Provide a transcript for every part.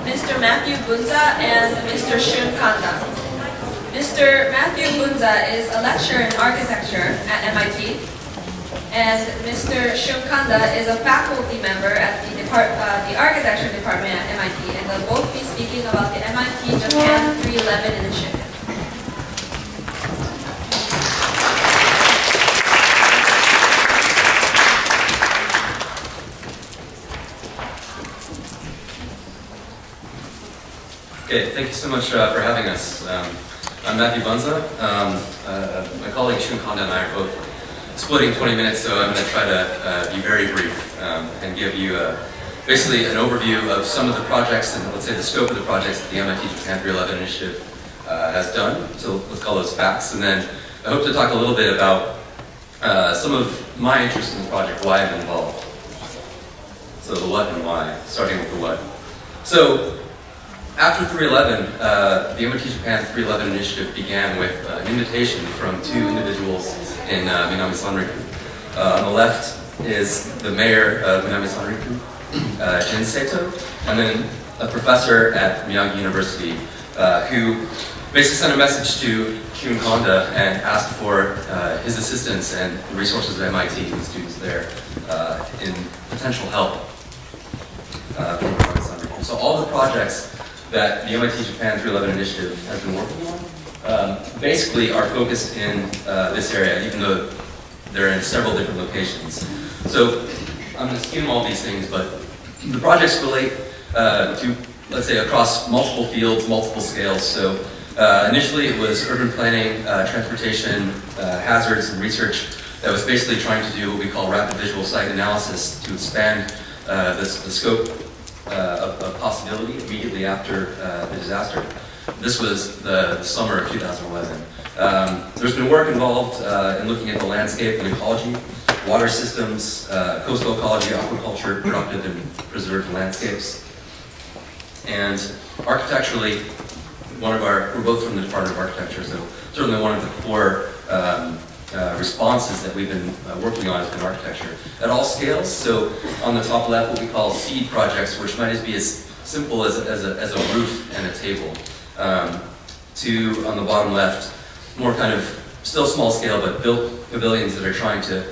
Mr. Matthew Bunza and Mr. Shun Kanda. Mr. Matthew Bunza is a lecturer in architecture at MIT, and Mr. Shun Kanda is a faculty member at the architecture department at MIT, and they'll both be speaking about the MIT Japan 311 initiative. Okay, thank you so much for having us. I'm Matthew Bunza. My colleague Shun Kanda and I are both splitting 20 minutes, so I'm going to try to be very brief and give you basically an overview of some of the projects and let's say the scope of the projects that the MIT Japan 311 initiative has done. So let's call those facts. And then I hope to talk a little bit about some of my interest in the project, why I'm involved. So the what and why, starting with the what. So after 311, the MIT Japan 311 initiative began with an invitation from two individuals in Minamisanriku. On the left is the mayor of Minamisanriku, Jin Seto, and then a professor at Miyagi University who basically sent a message to Shun Kanda and asked for his assistance and the resources of MIT and students there in potential help from Minamisanriku. So all the projects that the MIT Japan 311 initiative has been working on basically are focused in this area, even though they're in several different locations. So I'm going to skim all these things, but the projects relate to, let's say, across multiple fields, multiple scales. So initially it was urban planning, transportation, hazards, and research that was basically trying to do what we call rapid visual site analysis to expand the scope of possibility immediately after the disaster. This was the summer of 2011. There's been work involved in looking at the landscape and ecology, water systems, coastal ecology, aquaculture, productive and preserved landscapes. And architecturally, we're both from the Department of Architecture, so certainly one of the core responses that we've been working on has been architecture at all scales. So on the top left, what we call seed projects, which might be as simple as a roof and a table, to on the bottom left, more kind of still small scale but built pavilions that are trying to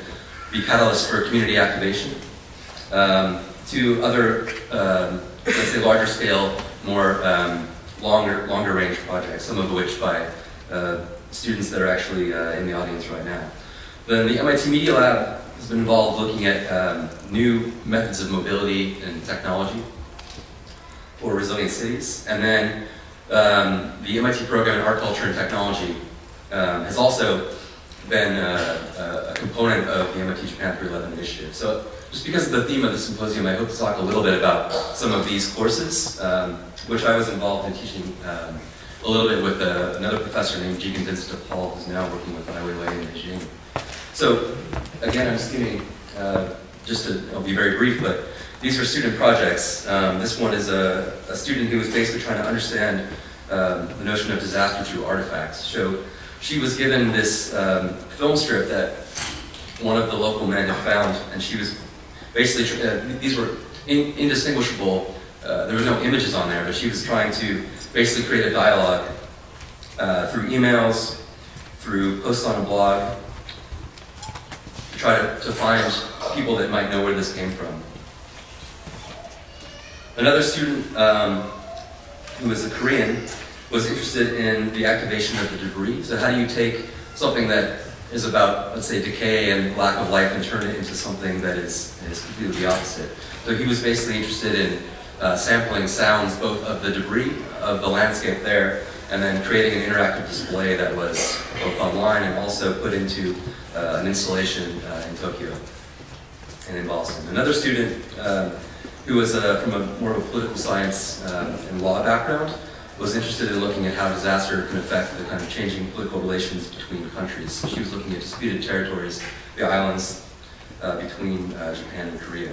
be catalysts for community activation, to other let's say larger scale, more longer range projects, some of which by students that are actually in the audience right now. Then the MIT Media Lab has been involved looking at new methods of mobility and technology for resilient cities. And then the MIT program in art, culture, and technology has also been a component of the MIT Japan 311 initiative. So just because of the theme of the symposium, I hope to talk a little bit about some of these courses, which I was involved in teaching a little bit with another professor named Jigen Vincent Paul, who's now working with Ai Weiwei in Beijing. So again, I'm skimming, I'll be very brief, but these are student projects. This one is a student who was basically trying to understand the notion of disaster through artifacts. So she was given this film strip that one of the local men had found, and she was basically, these were indistinguishable. There was no images on there, but she was trying to basically create a dialogue through emails, through posts on a blog, to try to find people that might know where this came from. Another student who was a Korean was interested in the activation of the debris. So how do you take something that is about, let's say, decay and lack of life and turn it into something that is completely the opposite? So he was basically interested in sampling sounds both of the debris of the landscape there and then creating an interactive display that was both online and also put into an installation in Tokyo and in Boston. Another student who was from more of a political science and law background was interested in looking at how disaster can affect the kind of changing political relations between countries. So she was looking at disputed territories, the islands between Japan and Korea.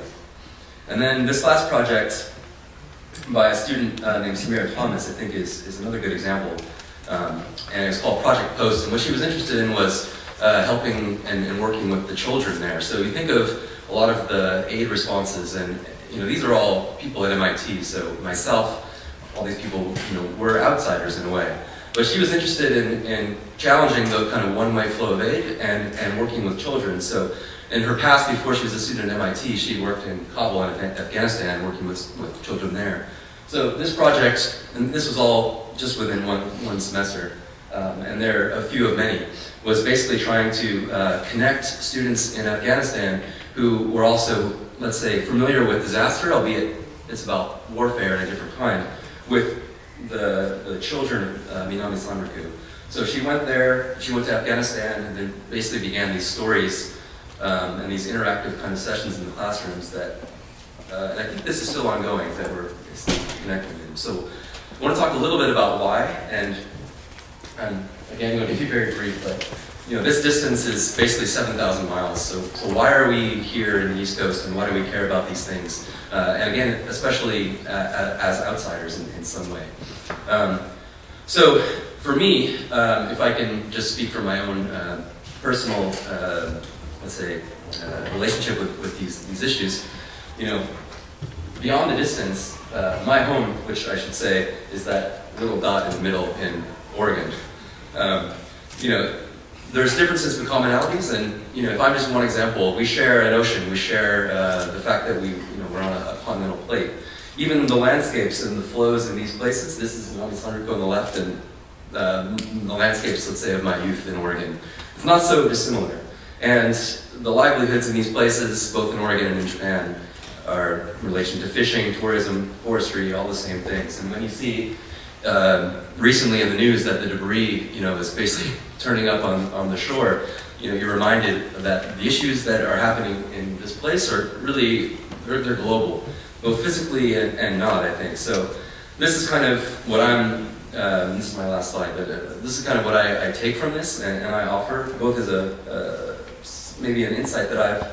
And then this last project by a student named Samira Thomas, I think is another good example. And it's called Project Post. And what she was interested in was helping and working with the children there. So you think of a lot of the aid responses, and these are all people at MIT. So myself, all these people, were outsiders in a way. But she was interested in challenging the kind of one-way flow of aid and working with children. So in her past, before she was a student at MIT, she worked in Kabul in Afghanistan, working with children there. So this project, and this was all just within one semester, and there are a few of many, was basically trying to connect students in Afghanistan who were also, let's say, familiar with disaster, albeit it's about warfare in a different kind, with the children of Minamisanriku. So she went there, she went to Afghanistan, and then basically began these stories and these interactive kind of sessions in the classrooms that, and I think this is still ongoing, that we're connecting them. So I want to talk a little bit about why, and again, I'm going to be very brief, but this distance is basically 7,000 miles. So why are we here in the East Coast, and why do we care about these things? And again, especially as outsiders in some way. So for me, if I can just speak from my own personal, let's say, relationship with these issues, beyond the distance, my home, which I should say is that little dot in the middle in Oregon. There's differences but commonalities, and if I'm just one example, we share an ocean, we share the fact that we're on a continental plate. Even the landscapes and the flows in these places, this is Minamisanriku on the left, and the landscapes, let's say, of my youth in Oregon, it's not so dissimilar. And the livelihoods in these places, both in Oregon and in Japan, are in relation to fishing, tourism, forestry, all the same things. And when you see recently in the news that the debris, is basically turning up on the shore, you're reminded that the issues that are happening in this place are really, they're global, both physically and not, I think. So this is kind of what this is my last slide, but this is kind of what I take from this, and I offer, both as maybe an insight that I've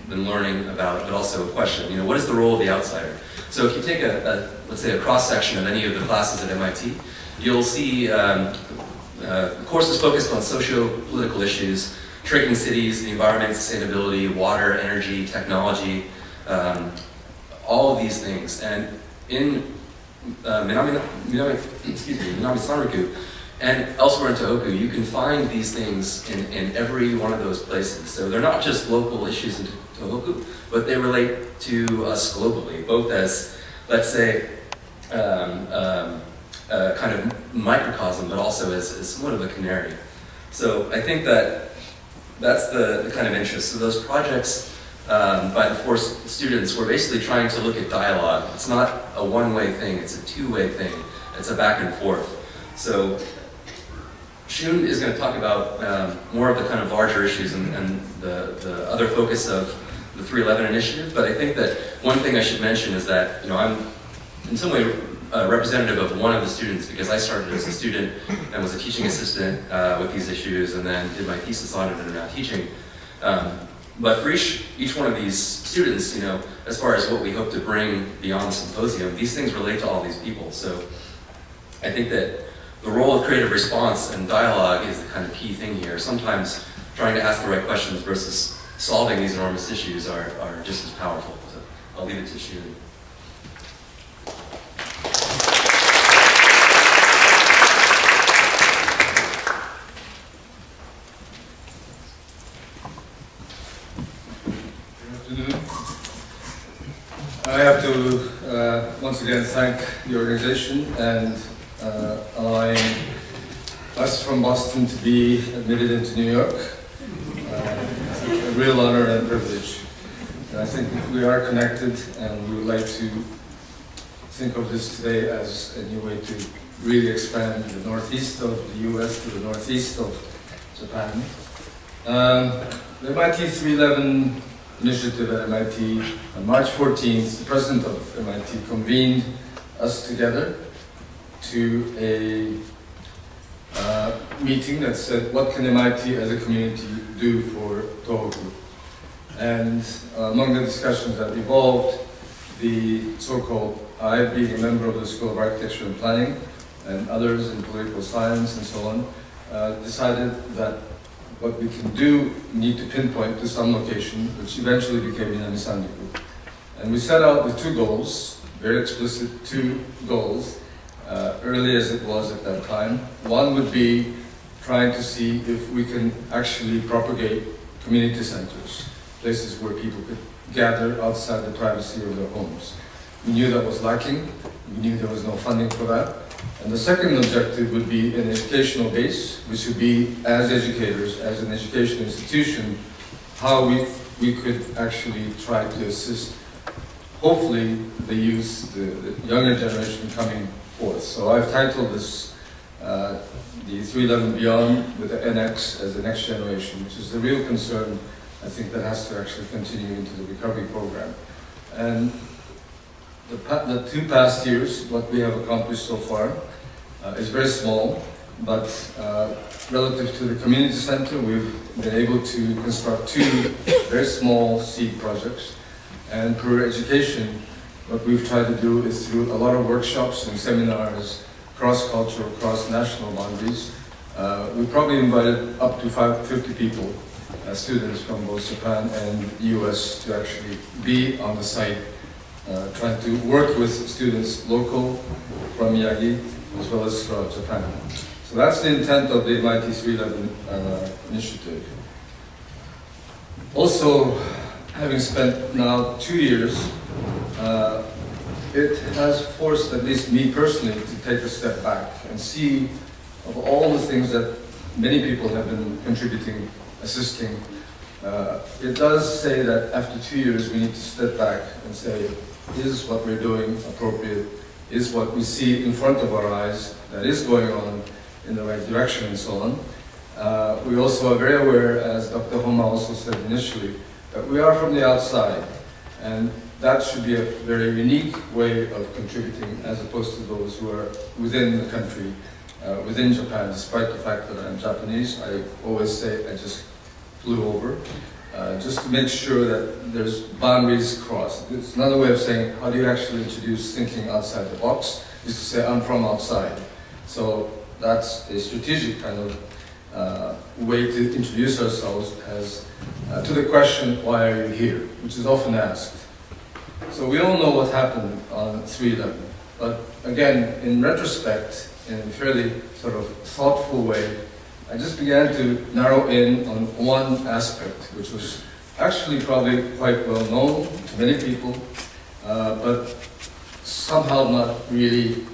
been learning about, but also a question. What is the role of the outsider? So if you take let's say a cross-section of any of the classes at MIT, you'll see the course is focused on socio-political issues, shrinking cities, the environment, sustainability, water, energy, technology, all of these things. And in Minamisanriku and elsewhere in Tohoku, you can find these things in every one of those places. So they're not just local issues in Tohoku, but they relate to us globally, both as, let's say, kind of microcosm, but also as somewhat of a canary. So I think that's the kind of interest. So those projects by the 4 students were basically trying to look at dialogue. It's not a one-way thing, it's a two-way thing. It's a back and forth. So Shun is going to talk about more of the kind of larger issues and the other focus of the 311 initiative, but I think that one thing I should mention is that I'm in some way representative of one of the students, because I started as a student and was a teaching assistant with these issues, and then did my thesis on it and am now teaching. But for each one of these students, as far as what we hope to bring beyond the symposium, these things relate to all these people. So I think that the role of creative response and dialogue is the kind of key thing here. Sometimes trying to ask the right questions versus solving these enormous issues are just as powerful. So I'll leave it to Shun. I have to once again thank the organization and allowing us from Boston to be admitted into New York. It's a real honor and privilege. And I think we are connected, and we would like to think of this today as a new way to really expand the northeast of the US to the northeast of Japan. The MIT 311 initiative at MIT, on March 14th, the president of MIT convened us together to a meeting that said, what can MIT as a community do for Tohoku? And among the discussions that evolved, the so-called, I being a member of the School of Architecture and Planning, and others in political science and so on, decided that what we can do, we need to pinpoint to some location, which eventually became Minamisanriku. And we set out with 2 goals, very explicit two goals, early as it was at that time. One would be trying to see if we can actually propagate community centers, places where people could gather outside the privacy of their homes. We knew that was lacking. We knew there was no funding for that. And the second objective would be an educational base, which would be, as educators, as an educational institution, how we could actually try to assist, hopefully, the youth, the younger generation coming forth. So I've titled this the 311 Beyond with the NX as the next generation, which is the real concern, I think, that has to actually continue into the recovery program. And the 2 past years, what we have accomplished so far is very small, but relative to the community center, we've been able to construct 2 very small seed projects. And per education, what we've tried to do is through a lot of workshops and seminars, cross-cultural, cross-national boundaries. We probably invited up to 50 people, students from both Japan and the US, to actually be on the site, trying to work with students local from Miyagi as well as from Japan. So that's the intent of the MIT 311 initiative. Also, having spent now 2 years, it has forced at least me personally to take a step back and see of all the things that many people have been contributing, assisting. It does say that after 2 years we need to step back and say, is what we're doing appropriate? Is what we see in front of our eyes that is going on in the right direction and so on? We also are very aware, as Dr. Homa also said initially, that we are from the outside, and that should be a very unique way of contributing as opposed to those who are within the country, within Japan. Despite the fact that I'm Japanese, I always say I just flew over, just to make sure that there's boundaries crossed. It's another way of saying, how do you actually introduce thinking outside the box, is to say, I'm from outside. So that's a strategic kind of way to introduce ourselves as to the question, why are you here? Which is often asked. So we all know what happened on 311, but again, in retrospect, in a fairly sort of thoughtful way, I just began to narrow in on one aspect, which was actually probably quite well known to many people, but somehow not really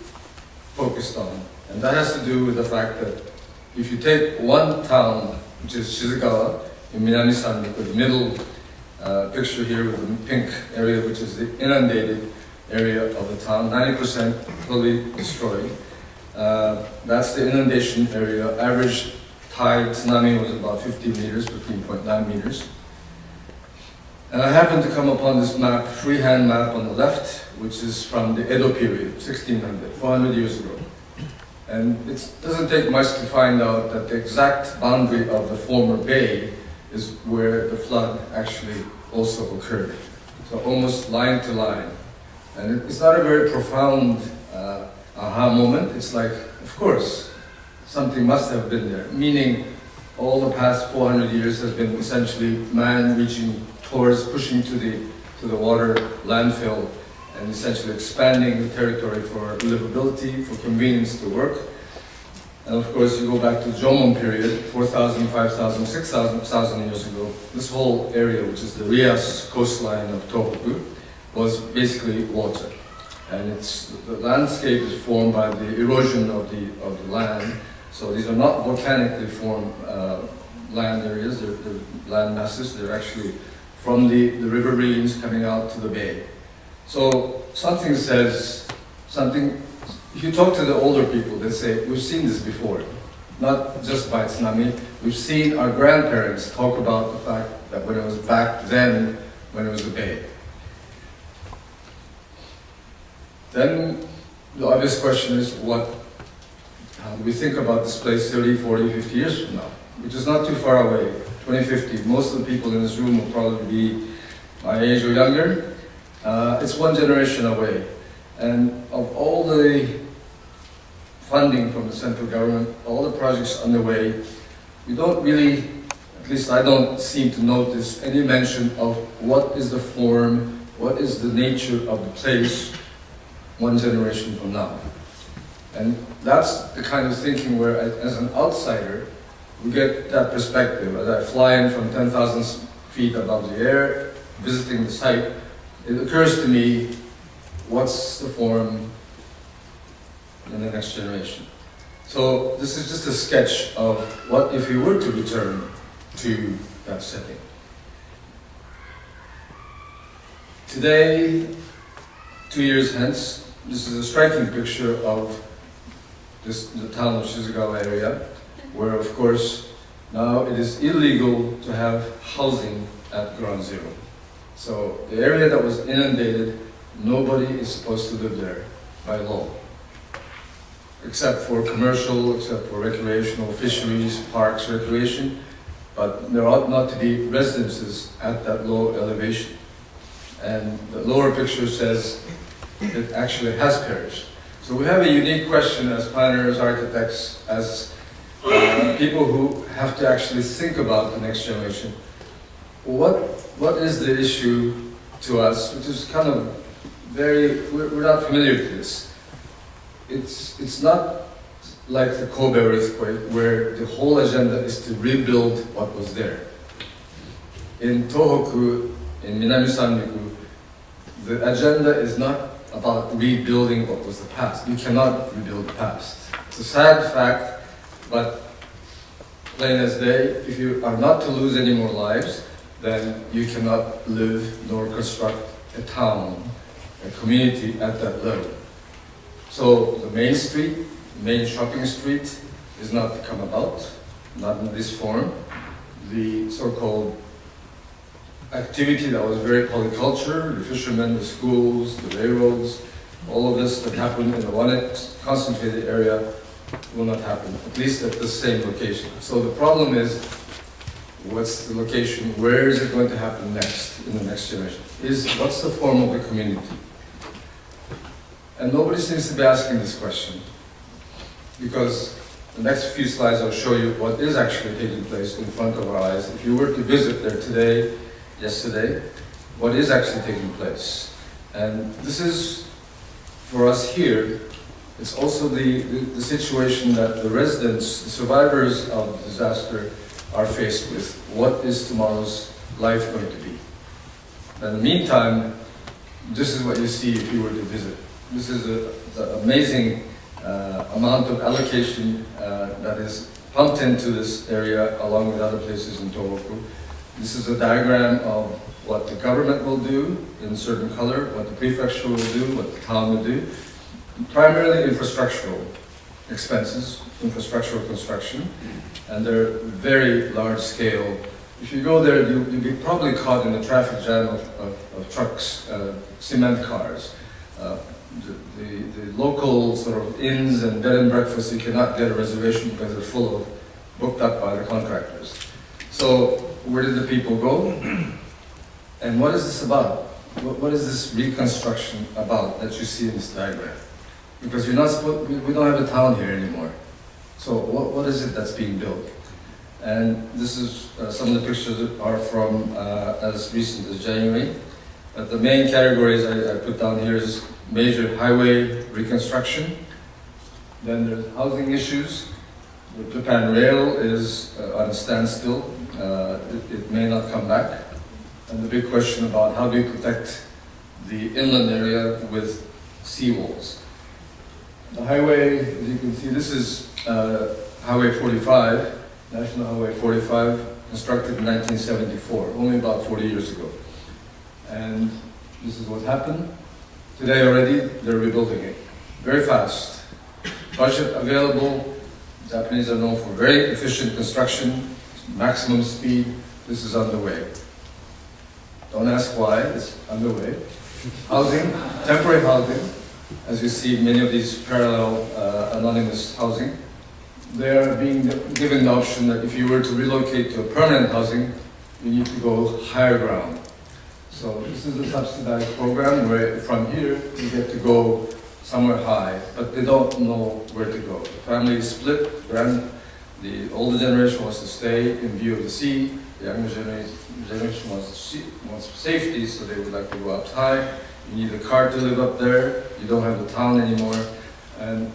focused on. And that has to do with the fact that if you take one town, which is Shizugawa, in Minamisanriku, the middle picture here with the pink area, which is the inundated area of the town, 90% totally destroyed. That's the inundation area. Average tide tsunami was about 50 meters, 15.9 meters. And I happened to come upon this map, freehand map on the left, which is from the Edo period, 1600, 400 years ago. And it doesn't take much to find out that the exact boundary of the former bay is where the flood actually also occurred. So almost line to line. And it's not a very profound aha moment. It's like, of course, something must have been there. Meaning, all the past 400 years has been essentially man reaching towards, pushing to the water landfill, and essentially expanding the territory for livability, for convenience to work. And of course, you go back to the Jomon period, 4,000, 5,000, 6,000 years ago. This whole area, which is the Rias coastline of Tohoku, was basically water. And the landscape is formed by the erosion of the land. So these are not volcanically formed land areas, they're land masses. They're actually from the riverines coming out to the bay. So something says, if you talk to the older people, they say, we've seen this before. Not just by tsunami, we've seen our grandparents talk about the fact that when it was back then, when it was a bay. Then the obvious question is, how do we think about this place 30, 40, 50 years from now? Which is not too far away, 2050. Most of the people in this room will probably be my age or younger. It's one generation away. And of all the funding from the central government, all the projects underway, we don't really, at least I don't seem to notice any mention of what is the form, what is the nature of the place one generation from now. And that's the kind of thinking where, as an outsider, we get that perspective. As I fly in from 10,000 feet above the air, visiting the site, it occurs to me, what's the form in the next generation? So this is just a sketch of what if we were to return to that setting. Today, 2 years hence, this is a striking picture of the town of Shizugawa area, where of course now it is illegal to have housing at ground zero. So the area that was inundated, nobody is supposed to live there by law, except for commercial, except for recreational, fisheries, parks, recreation, but there ought not to be residences at that low elevation. And the lower picture says it actually has perished. So we have a unique question as planners, architects, as people who have to actually think about the next generation. What is the issue to us, which is kind of we're not familiar to this. It's not like the Kobe earthquake, where the whole agenda is to rebuild what was there. In Tohoku, in Minamisanriku, the agenda is not about rebuilding what was the past. You cannot rebuild the past. It's a sad fact, but plain as day, if you are not to lose any more lives, then you cannot live nor construct a town, a community at that level. So the main street, main shopping street is not to come about, not in this form. The so-called activity that was very polyculture, the fishermen, the schools, the railroads, all of this that happened in the one concentrated area will not happen, at least at the same location. So the problem is, what's the location? Where is it going to happen next, in the next generation? What's the form of the community? And nobody seems to be asking this question, because the next few slides I'll show you what is actually taking place in front of our eyes. If you were to visit there today, yesterday, what is actually taking place. And this is, for us here, it's also the situation that the residents, the survivors of the disaster are faced with. What is tomorrow's life going to be? In the meantime, this is what you see if you were to visit. This is the amazing amount of allocation that is pumped into this area along with other places in Tohoku. This is a diagram of what the government will do in certain color, what the prefecture will do, what the town will do. Primarily infrastructural expenses, infrastructural construction, and they're very large scale. If you go there, you'll be probably caught in a traffic jam of trucks, cement cars. The local sort of inns and bed and breakfasts, you cannot get a reservation because they're full of, booked up by the contractors. So where did the people go? And what is this about? What is this reconstruction about that you see in this diagram? Because we don't have a town here anymore. So what is it that's being built? And this is, some of the pictures are from as recent as January. But the main categories I put down here is major highway reconstruction. Then there's housing issues. The Japan Rail is on a standstill. It may not come back. And the big question about how do you protect the inland area with seawalls. The highway, as you can see, this is Highway 45, National Highway 45, constructed in 1974, only about 40 years ago. And this is what happened. Today already, they're rebuilding it. Very fast. Budget available. Japanese are known for very efficient construction, maximum speed. This is underway. Don't ask why, it's underway. Housing, temporary housing. As you see, many of these parallel anonymous housing, they are being given the option that if you were to relocate to a permanent housing, you need to go higher ground. So this is a subsidized program where from here you get to go somewhere high, but they don't know where to go. The family is split. The older generation wants to stay in view of the sea. The younger generation wants safety, so they would like to go up high. You need a car to live up there. You don't have the town anymore. And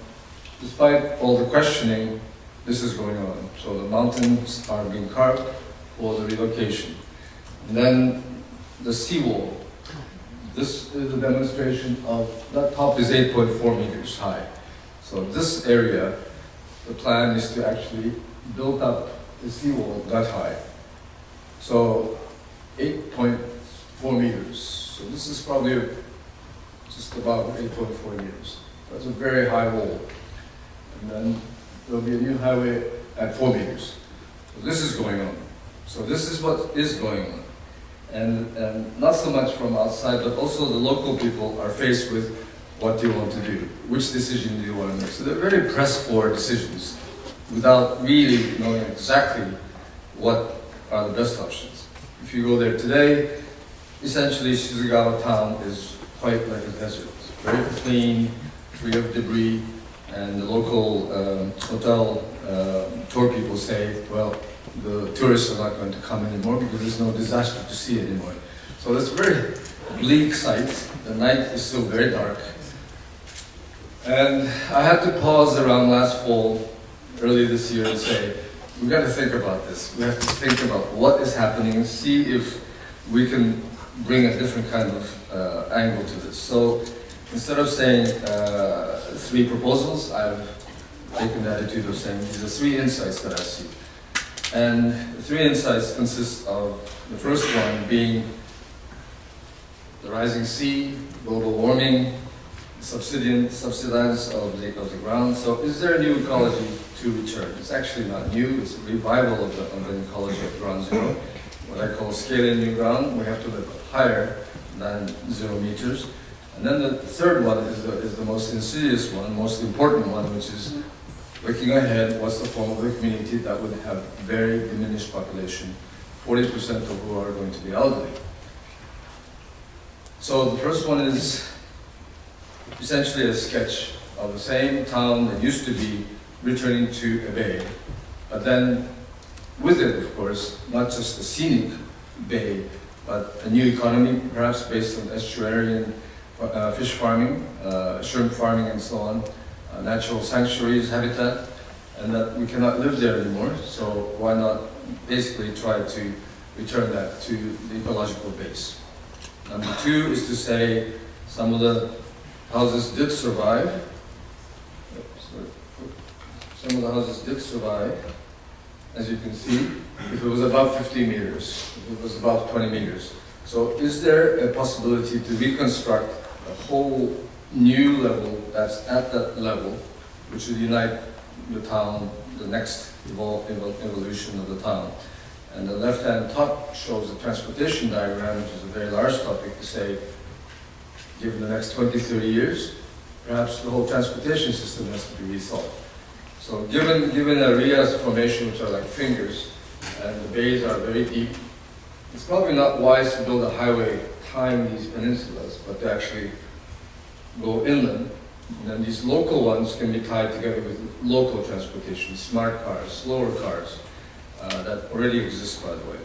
despite all the questioning, this is going on. So the mountains are being carved for the relocation. And then the seawall. This is a demonstration of, that top is 8.4 meters high. So this area, the plan is to actually build up the seawall that high. So 8.4 meters. So this is probably just about 8.4 meters. That's a very high wall. And then there'll be a new highway at 4 meters. So this is going on. So this is what is going on. And not so much from outside, but also the local people are faced with what do you want to do? Which decision do you want to make? So they're very pressed for decisions without really knowing exactly what are the best options. If you go there today, essentially Shizugawa town is quite like a desert. It's very clean, free of debris, and the local hotel tour people say, well, the tourists are not going to come anymore because there's no disaster to see anymore. So it's a very bleak sight. The night is still very dark. And I had to pause around last fall, early this year, and say, we've got to think about this. We have to think about what is happening, see if we can bring a different kind of angle to this. So instead of saying 3 proposals, I've taken the attitude of saying these are 3 insights that I see. And the 3 insights consist of the first one being the rising sea, global warming, subsidence of the ground. So is there a new ecology to return? It's actually not new, it's a revival of the ecology of ground zero. What I call scaling new ground, we have to live higher than 0 meters. And then the third one is the most insidious one, most important one, which is looking ahead, what's the form of the community that would have very diminished population, 40% of who are going to be elderly. So the first one is essentially a sketch of the same town that used to be returning to a bay, but then with it, of course, not just a scenic bay, but a new economy, perhaps based on estuarian fish farming, shrimp farming, and so on. Natural sanctuaries, habitat, and that we cannot live there anymore, so why not basically try to return that to the ecological base. Number 2 is to say some of the houses did survive. Some of the houses did survive, as you can see, if it was above 50 meters, if it was above 20 meters. So is there a possibility to reconstruct a whole new level that's at that level, which would unite the town, the next evolution of the town? And the left-hand top shows a transportation diagram, which is a very large topic, to say, given the next 20, 30 years, perhaps the whole transportation system has to be rethought. So given areas of formation which are like fingers, and the bays are very deep, it's probably not wise to build a highway tying these peninsulas, but to actually go inland, and then these local ones can be tied together with local transportation, smart cars, slower cars, that already exist, by the way.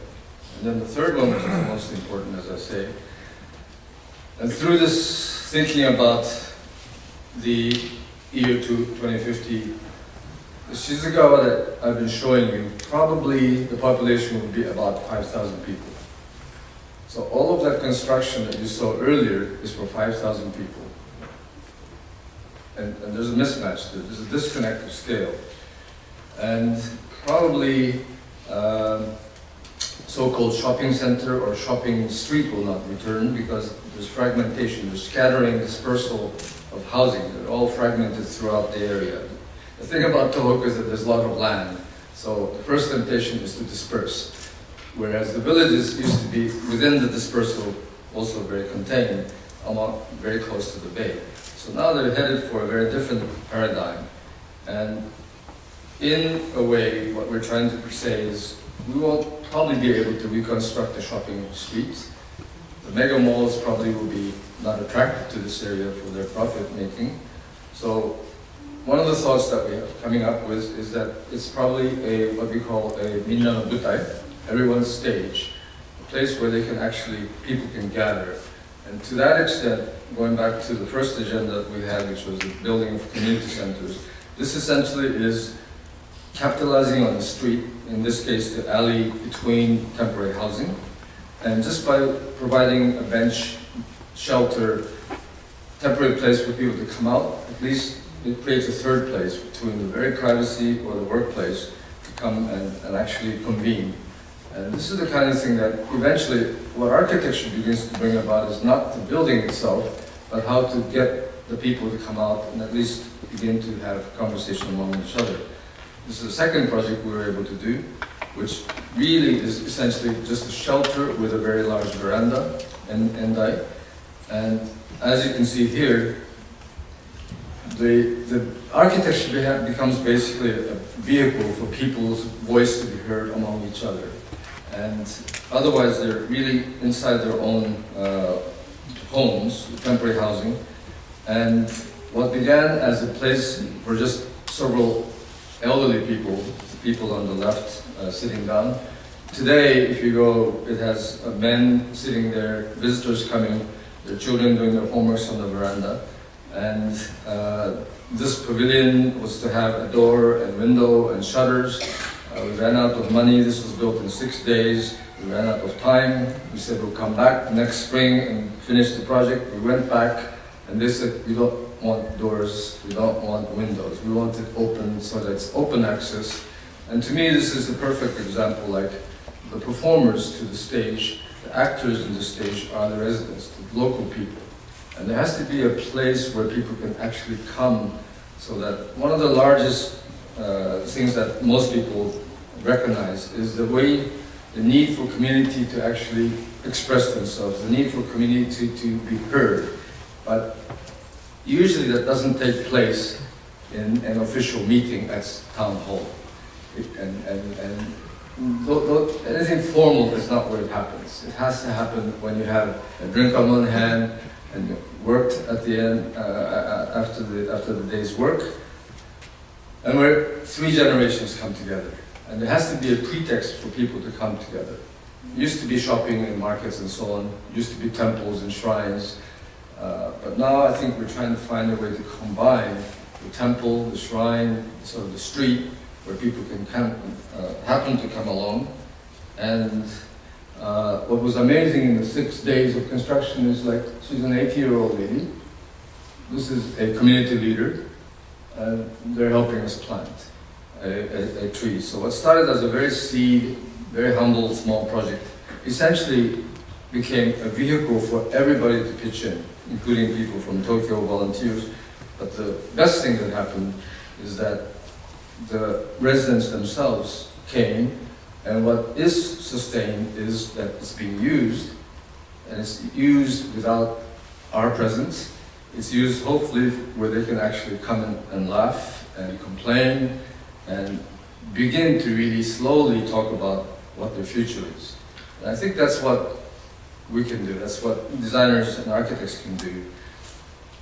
And then the third one, which is the most important, as I say, and through this thinking about the year 2050, the Shizugawa that I've been showing you, probably the population will be about 5,000 people. So all of that construction that you saw earlier is for 5,000 people. And there's a mismatch there. There's a disconnect of scale. And probably so-called shopping center or shopping street will not return because there's fragmentation, there's scattering, dispersal of housing. They're all fragmented throughout the area. The thing about Tohoku is that there's a lot of land. So the first temptation is to disperse. Whereas the villages used to be within the dispersal, also very contained, very close to the bay. So now they're headed for a very different paradigm. And in a way, what we're trying to say is we won't probably be able to reconstruct the shopping streets. The mega malls probably will be not attracted to this area for their profit making. So one of the thoughts that we're coming up with is that it's probably what we call a minna no butai, everyone's stage, a place where people can gather And to that extent, going back to the first agenda that we had, which was the building of community centers, this essentially is capitalizing on the street, in this case the alley between temporary housing, and just by providing a bench, shelter, temporary place for people to come out, at least it creates a third place between the very privacy or the workplace to come and actually convene. And this is the kind of thing that eventually what architecture begins to bring about is not the building itself, but how to get the people to come out and at least begin to have conversation among each other. This is the second project we were able to do, which really is essentially just a shelter with a very large veranda in Endai. And as you can see here, the architecture becomes basically a vehicle for people's voice to be heard among each other. And otherwise, they're really inside their own homes, temporary housing. And what began as a place for just several elderly people on the left sitting down, today, if you go, it has men sitting there, visitors coming, their children doing their homeworks on the veranda. And this pavilion was to have a door and window and shutters. We ran out of money. This was built in 6 days. We ran out of time. We said we'll come back next spring and finish the project. We went back and they said, we don't want doors, we don't want windows. We want it open so that it's open access. And to me, this is the perfect example, like the performers to the stage, the actors in the stage are the residents, the local people. And there has to be a place where people can actually come, so that one of the largest things that most people recognize is the need for community to actually express themselves, the need for community to be heard. But usually that doesn't take place in an official meeting at town hall. Anything formal is not where it happens. It has to happen when you have a drink on one hand and worked at the end after the day's work, and where 3 generations come together. And there has to be a pretext for people to come together. It used to be shopping and markets and so on. It used to be temples and shrines. But now I think we're trying to find a way to combine the temple, the shrine, sort of the street, where people can happen to come along. And what was amazing in the 6 days of construction is, like, she's an 80-year-old lady. This is a community leader, and they're helping us plant a tree. So what started as a very seed, very humble, small project, essentially became a vehicle for everybody to pitch in, including people from Tokyo, volunteers. But the best thing that happened is that the residents themselves came, and what is sustained is that it's being used, and it's used without our presence. It's used hopefully where they can actually come in and laugh and complain and begin to really slowly talk about what their future is. And I think that's what we can do. That's what designers and architects can do.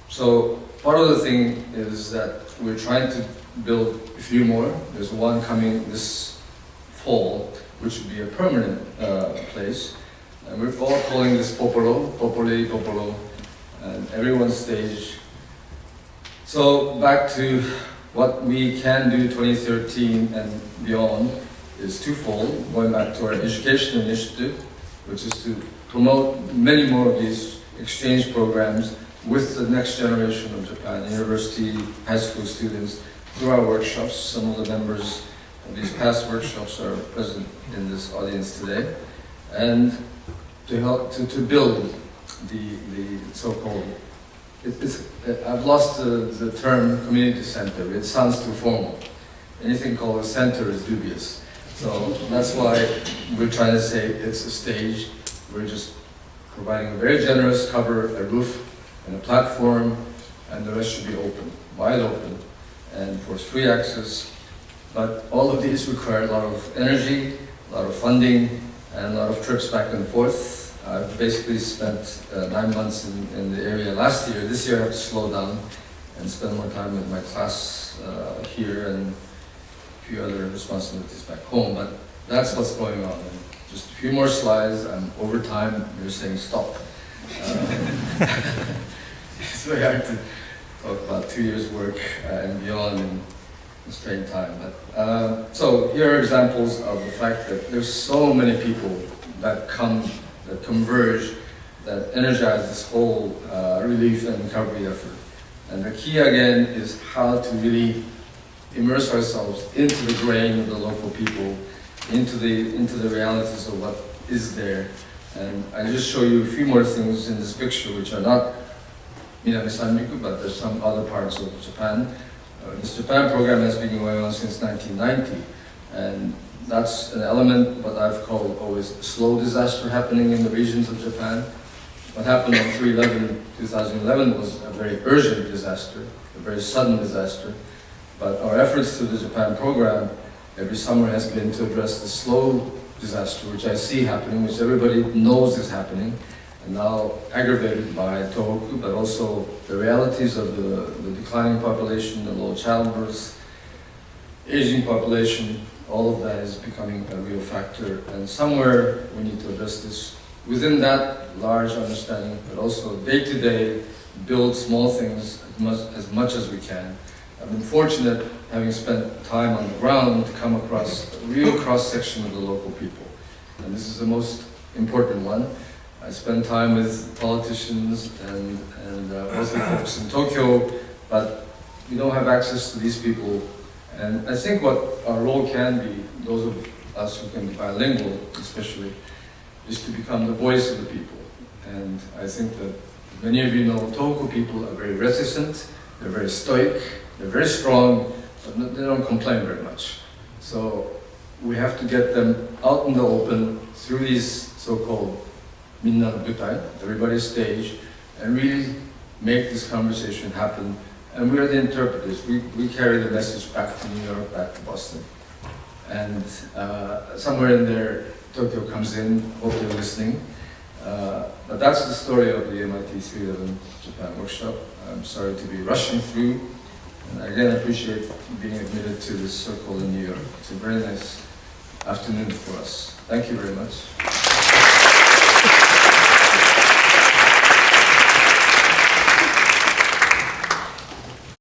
So part of the thing is that we're trying to build a few more. There's one coming this fall, which would be a permanent place. And we're all calling this Popolo, Popolo, and everyone's stage. So back to what we can do 2013 and beyond is twofold. Going back to our education initiative, which is to promote many more of these exchange programs with the next generation of Japan, university, high school students, through our workshops. Some of the members of these past workshops are present in this audience today. And to help to build the so-called, I've lost the term community center. It sounds too formal. Anything called a center is dubious. So that's why we're trying to say it's a stage. We're just providing a very generous cover, a roof, and a platform, and the rest should be open, wide open, and for free access. But all of these require a lot of energy, a lot of funding, and a lot of trips back and forth. I've basically spent 9 months in the area last year. This year I have to slow down and spend more time with my class here and a few other responsibilities back home. But that's what's going on. And just a few more slides. I'm over time. You're saying stop. It's very hard to talk about 2 years' work and beyond in a straight time. But, so here are examples of the fact that there's so many people that converge, that energize this whole relief and recovery effort. And the key again is how to really immerse ourselves into the grain of the local people, into the realities of what is there. And I just show you a few more things in this picture which are not Minamisanriku, but there's some other parts of Japan. This Japan program has been going on since 1990, and that's an element what I've called always slow disaster happening in the regions of Japan. What happened on 3/11/2011 was a very urgent disaster, a very sudden disaster. But our efforts through the Japan program every summer has been to address the slow disaster, which I see happening, which everybody knows is happening, and now aggravated by Tohoku, but also the realities of the declining population, the low childbirth, aging population. All of that is becoming a real factor, and somewhere we need to address this within that large understanding, but also day-to-day build small things as much as we can. I've been fortunate, having spent time on the ground, to come across a real cross-section of the local people. And this is the most important one. I spend time with politicians and also folks in Tokyo, but we don't have access to these people. And I think what our role can be, those of us who can be bilingual especially, is to become the voice of the people. And I think that many of you know Tohoku people are very reticent, they're very stoic, they're very strong, but they don't complain very much. So we have to get them out in the open through these so-called minna no butai, everybody's stage, and really make this conversation happen. And we are the interpreters. We carry the message back to New York, back to Boston. And somewhere in there, Tokyo comes in, hope you're listening. But that's the story of the MIT 311 Japan workshop. I'm sorry to be rushing through. And again, I appreciate being admitted to this circle in New York. It's a very nice afternoon for us. Thank you very much.